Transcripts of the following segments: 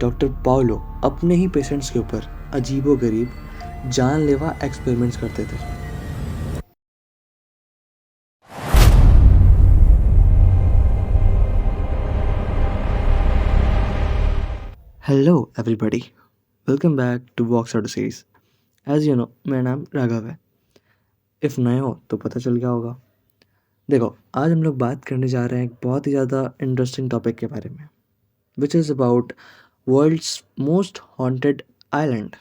Doctor Paulo अपने ही patients के ऊपर अजीबोगरीब जानलेवा एक्सपेरिमेंट्स करते थे। Hello everybody, welcome back to box odysseys. As you know, मेरा नाम राघव है। इफ़ नए हो तो पता चल गया होगा। देखो, आज हम लोग बात करने जा रहे हैं एक बहुत ही ज़्यादा इंटरेस्टिंग टॉपिक के बारे में, which is about world's most haunted island.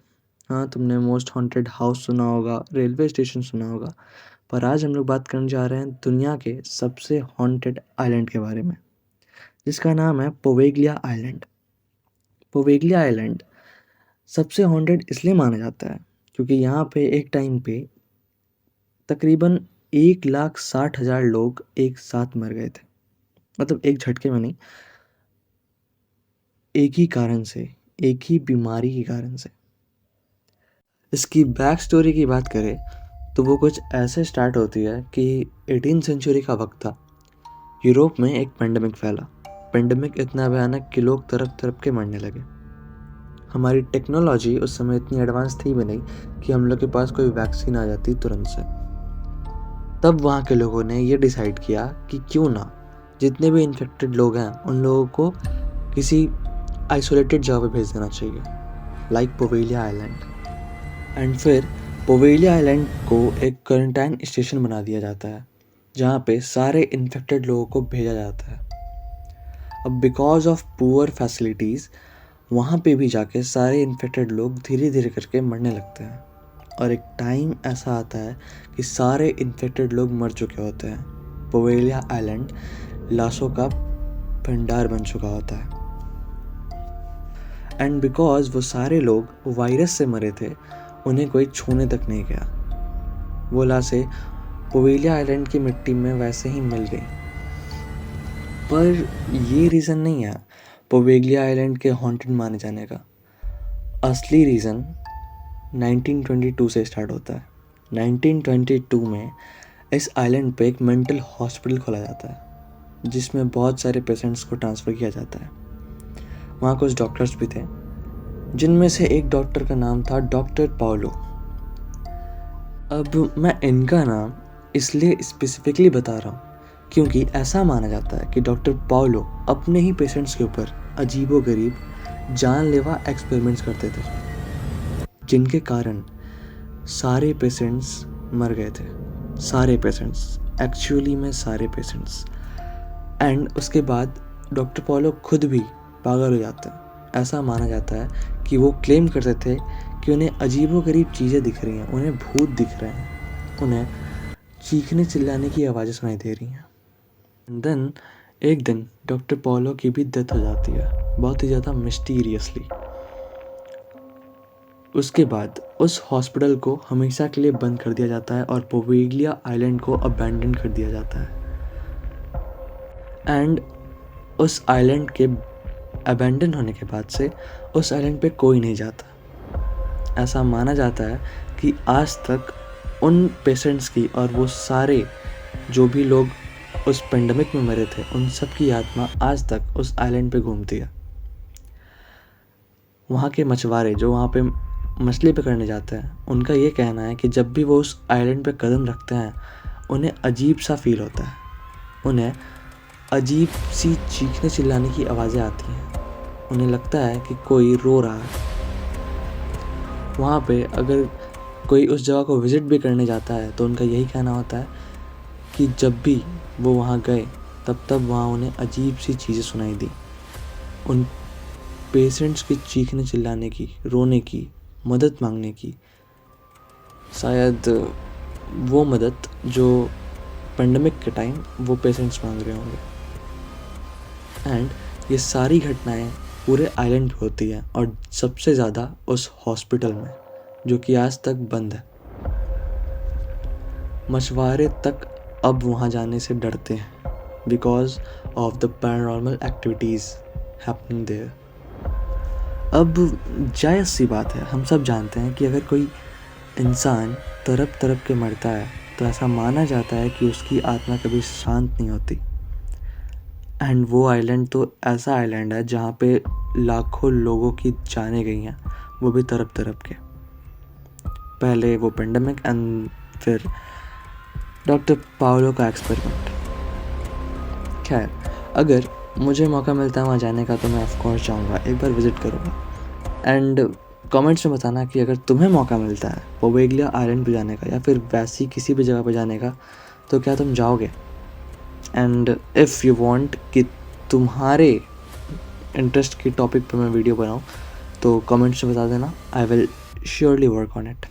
हाँ, तुमने मोस्ट हॉन्टेड हाउस सुना होगा, रेलवे स्टेशन सुना होगा, पर आज हम लोग बात करने जा रहे हैं दुनिया के सबसे हॉन्टेड आइलैंड के बारे में, जिसका नाम है पोवेगलिया आइलैंड। पोवेगलिया आइलैंड सबसे हॉन्टेड इसलिए माना जाता है क्योंकि यहाँ पे एक टाइम पे तकरीबन 1,60,000 लोग एक साथ मर गए थे। मतलब एक झटके में नहीं, एक ही कारण से, एक ही बीमारी के कारण से। इसकी बैक स्टोरी की बात करें तो वो कुछ ऐसे स्टार्ट होती है कि 18th सेंचुरी का वक्त था। यूरोप में एक पेंडेमिक फैला। पेंडेमिक इतना भयानक कि लोग तरफ तरफ के मरने लगे। हमारी टेक्नोलॉजी उस समय इतनी एडवांस थी भी नहीं कि हम लोग के पास कोई वैक्सीन आ जाती तुरंत से। तब वहाँ के लोगों ने ये डिसाइड किया कि क्यों ना जितने भी इन्फेक्टेड लोग हैं उन लोगों को किसी आइसोलेटेड जगह पे भेज देना चाहिए, लाइक पोवेलिया आइलैंड। एंड फिर पोवेलिया आइलैंड को एक क्वारंटाइन स्टेशन बना दिया जाता है जहाँ पे सारे इन्फेक्टेड लोगों को भेजा जाता है। अब बिकॉज ऑफ पुअर फैसिलिटीज़ वहाँ पे भी जाके सारे इन्फेक्टेड लोग धीरे धीरे करके मरने लगते हैं और एक टाइम ऐसा आता है कि सारे इन्फेक्टेड लोग मर चुके होते हैं। पोवेलिया आइलैंड लाशों का भंडार बन चुका होता है। एंड बिकॉज वो सारे लोग वायरस से मरे थे, उन्हें कोई छूने तक नहीं गया। वो लाशें पोवेलिया आइलैंड की मिट्टी में वैसे ही मिल गई। पर ये रीज़न नहीं है पोवेगलिया आइलैंड के हॉन्टेड माने जाने का। असली रीज़न 1922 से स्टार्ट होता है। 1922 में इस आइलैंड पे एक मेंटल हॉस्पिटल खोला जाता है जिसमें बहुत सारे पेशेंट्स को ट्रांसफ़र किया जाता है। वहाँ कुछ डॉक्टर्स भी थे, जिनमें से एक डॉक्टर का नाम था डॉक्टर पाउलो। अब मैं इनका नाम इसलिए स्पेसिफिकली बता रहा हूँ क्योंकि ऐसा माना जाता है कि डॉक्टर पाउलो अपने ही पेशेंट्स के ऊपर अजीबोगरीब जानलेवा एक्सपेरिमेंट्स करते थे, जिनके कारण सारे पेशेंट्स मर गए थे। सारे पेशेंट्स, एक्चुअली में सारे पेशेंट्स। एंड उसके बाद डॉक्टर पाउलो खुद भी पागल हो जाते हैं। ऐसा माना जाता है कि वो क्लेम करते थे कि उन्हें अजीबोगरीब चीज़ें दिख रही हैं, उन्हें भूत दिख रहे हैं, उन्हें चीखने चिल्लाने की आवाज़ें सुनाई दे रही हैं। देन एक दिन डॉक्टर पाउलो की भी डेथ हो जाती है, बहुत ही ज़्यादा मिस्टीरियसली। उसके बाद उस हॉस्पिटल को हमेशा के लिए बंद कर दिया जाता है और पोवेगलिया आइलैंड को अबैंडन कर दिया जाता है। एंड उस आइलैंड के अबैंडन होने के बाद से उस आइलैंड पे कोई नहीं जाता। ऐसा माना जाता है कि आज तक उन पेशेंट्स की और वो सारे जो भी लोग उस पेंडेमिक में मरे थे, उन सब की आत्मा आज तक उस आइलैंड पे घूमती है। वहाँ के मछुआरे जो वहाँ पे मछली पकड़ने जाते हैं, उनका ये कहना है कि जब भी वो उस आइलैंड पे कदम रखते हैं उन्हें अजीब सा फील होता है। उन्हें अजीब सी चीखने चिल्लाने की आवाज़ें आती हैं। उन्हें लगता है कि कोई रो रहा है। वहाँ पे अगर कोई उस जगह को विज़िट भी करने जाता है तो उनका यही कहना होता है कि जब भी वो वहाँ गए तब वहाँ उन्हें अजीब सी चीज़ें सुनाई दी। उन पेशेंट्स की चीखने चिल्लाने की, रोने की, मदद मांगने की, शायद वो मदद जो पेंडेमिक के टाइम वो पेशेंट्स मांग रहे होंगे। एंड ये सारी घटनाएं पूरे आइलैंड पे होती हैं और सबसे ज़्यादा उस हॉस्पिटल में, जो कि आज तक बंद है। मछुआरे तक अब वहाँ जाने से डरते हैं because of the paranormal activities happening there. अब जायज़ सी बात है, हम सब जानते हैं कि अगर कोई इंसान तरप तरप के मरता है तो ऐसा माना जाता है कि उसकी आत्मा कभी शांत नहीं होती। एंड वो आइलैंड तो ऐसा आइलैंड है जहाँ पे लाखों लोगों की जानें गई हैं, वो भी तरफ तरफ के। पहले वो पेंडेमिक एंड फिर डॉक्टर पाओलो का एक्सपेरिमेंट। खैर, अगर मुझे मौका मिलता है वहाँ जाने का तो मैं ऑफ कोर्स जाऊँगा, एक बार विज़िट करूँगा। एंड कमेंट्स में बताना कि अगर तुम्हें मौका मिलता है पोवेगलिया आइलैंड पे जाने का या फिर वैसी किसी भी जगह पे जाने का, तो क्या तुम जाओगे? एंड इफ़ यू वांट कि तुम्हारे इंटरेस्ट की टॉपिक पे मैं वीडियो बनाऊँ, तो कमेंट्स में बता देना। I will surely work on it.